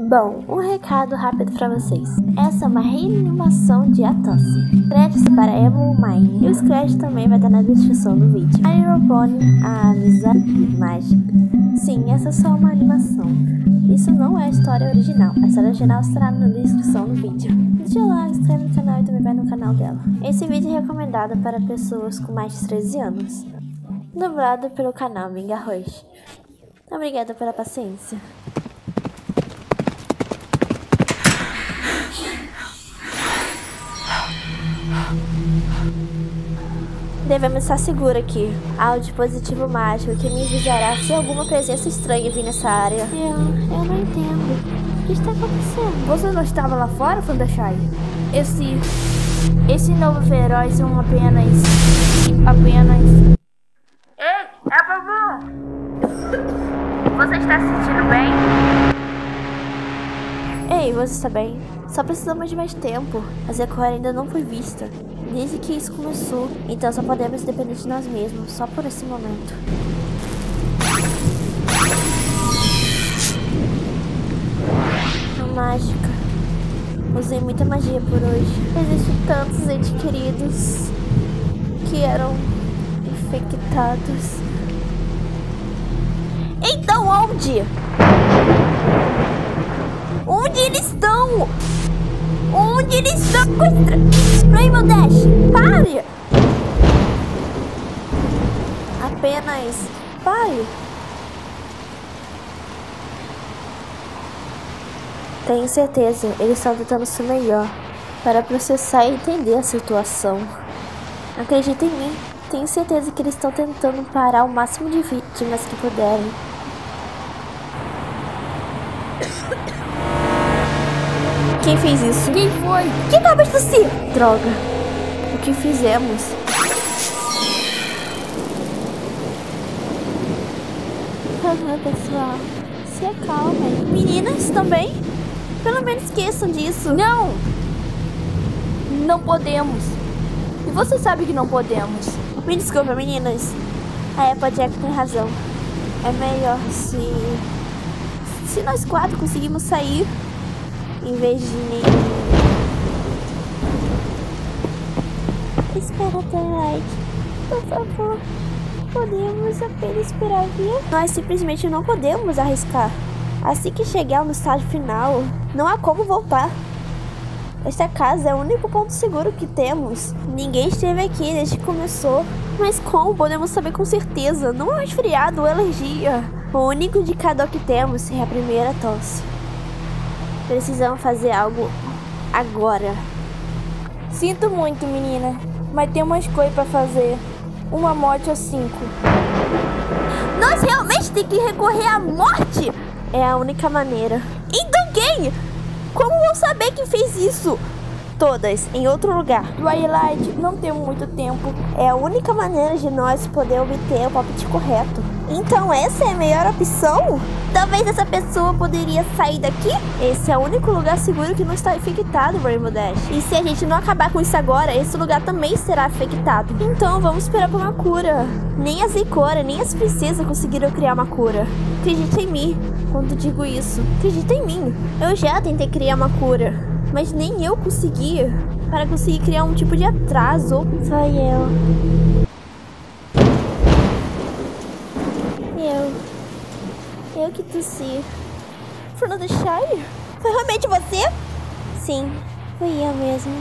Bom, um recado rápido pra vocês. Essa é uma reanimação de A Tosse. Créditos para Emo Mine. E os créditos também vai estar na descrição do vídeo. A Aeropone, a amizade mágica. Sim, essa é só uma animação. Isso não é a história original. A história original estará na descrição do vídeo. Deixa o like, se inscreve no canal e também vai no canal dela. Esse vídeo é recomendado para pessoas com mais de 13 anos. Dublado pelo canal Minga Roche. Obrigada pela paciência. Devemos estar seguros aqui. Há um dispositivo mágico que me avisará se alguma presença estranha vir nessa área. Eu não entendo. O que está acontecendo? Você não estava lá fora, Fluttershy? Esse novo feroz são apenas... Ei, é a Bubu! Você está se sentindo bem? Ei, você está bem? Só precisamos de mais tempo. A Zekora ainda não foi vista desde que isso começou, então só podemos depender de nós mesmos, só por esse momento. A mágica. Usei muita magia por hoje. Existem tantos entes queridos que eram infectados. Então onde? Onde eles estão? Onde eles estão? Rainbow Dash, pare! Apenas pare. Tenho certeza, eles estão tentando ser melhor para processar e entender a situação. Acredita em mim, tenho certeza que eles estão tentando parar o máximo de vítimas que puderem. Quem fez isso? Quem foi? Quem acabou de tossir? Droga. O que fizemos? Pessoal, se acalmem. Meninas, também? Pelo menos esqueçam disso. Não! Não podemos. E você sabe que não podemos. Me desculpa, meninas. A Applejack tem razão. É melhor se nós quatro conseguimos sair em vez de nenhum. Espera, Twilight. Por favor. Podemos apenas esperar vir. Nós simplesmente não podemos arriscar. Assim que chegar no estágio final, não há como voltar. Esta casa é o único ponto seguro que temos. Ninguém esteve aqui desde que começou. Mas como podemos saber com certeza? Não é um resfriado ou alergia. O único indicador que temos é a primeira tosse. Precisamos fazer algo agora. Sinto muito, menina, mas tem umas coisas pra fazer. Uma morte ou 5. Nós realmente temos que recorrer à morte? É a única maneira. Então quem? Como vou saber quem fez isso? Todas, em outro lugar. Twilight, não temos muito tempo. É a única maneira de nós poder obter o palpite correto. Então essa é a melhor opção? Talvez essa pessoa poderia sair daqui? Esse é o único lugar seguro que não está infectado, Rainbow Dash. E se a gente não acabar com isso agora, esse lugar também será infectado. Então vamos esperar por uma cura. Nem a Zekora, nem as princesas conseguiram criar uma cura. Acredita em mim quando digo isso. Acredita em mim. Eu já tentei criar uma cura, mas nem eu consegui. Para conseguir criar um tipo de atraso. Só eu que tossi. Fluttershy? Foi realmente você? Sim, fui eu mesmo.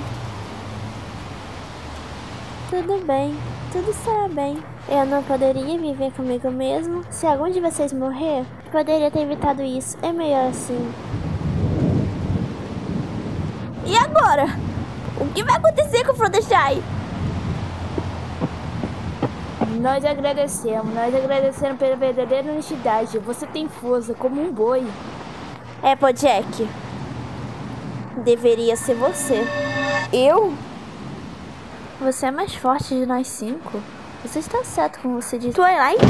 Tudo bem, tudo estará bem. Eu não poderia viver comigo mesmo. Se algum de vocês morrer, poderia ter evitado isso. É melhor assim. E agora? O que vai acontecer com o Fluttershy? Nós agradecemos pela verdadeira honestidade. Você tem força como um boi. Applejack, deveria ser você. Eu? Você é mais forte de nós 5. Você está certo como você diz. Twilight?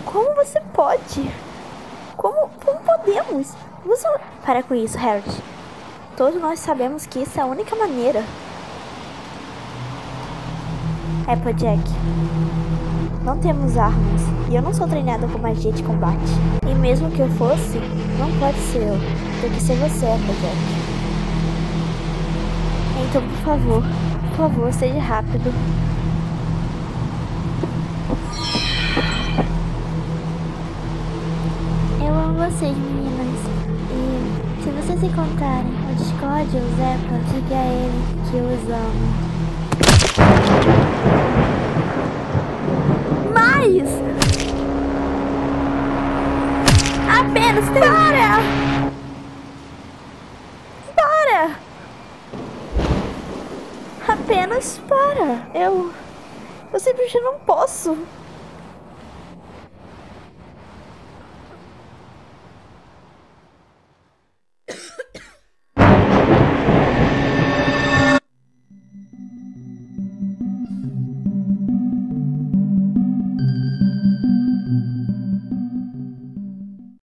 Como você pode? Como podemos? Você... Para com isso, Harold. Todos nós sabemos que isso é a única maneira. Applejack, não temos armas. E eu não sou treinada com magia de combate. E mesmo que eu fosse, não pode ser eu. Tem que ser você, Applejack. Então, por favor, seja rápido. Eu amo vocês, meninas. E se vocês encontrarem o Discord ou o Zepa, diga a ele que eu os amo. Mais! Apenas para! Para! Apenas para! Eu simplesmente não posso.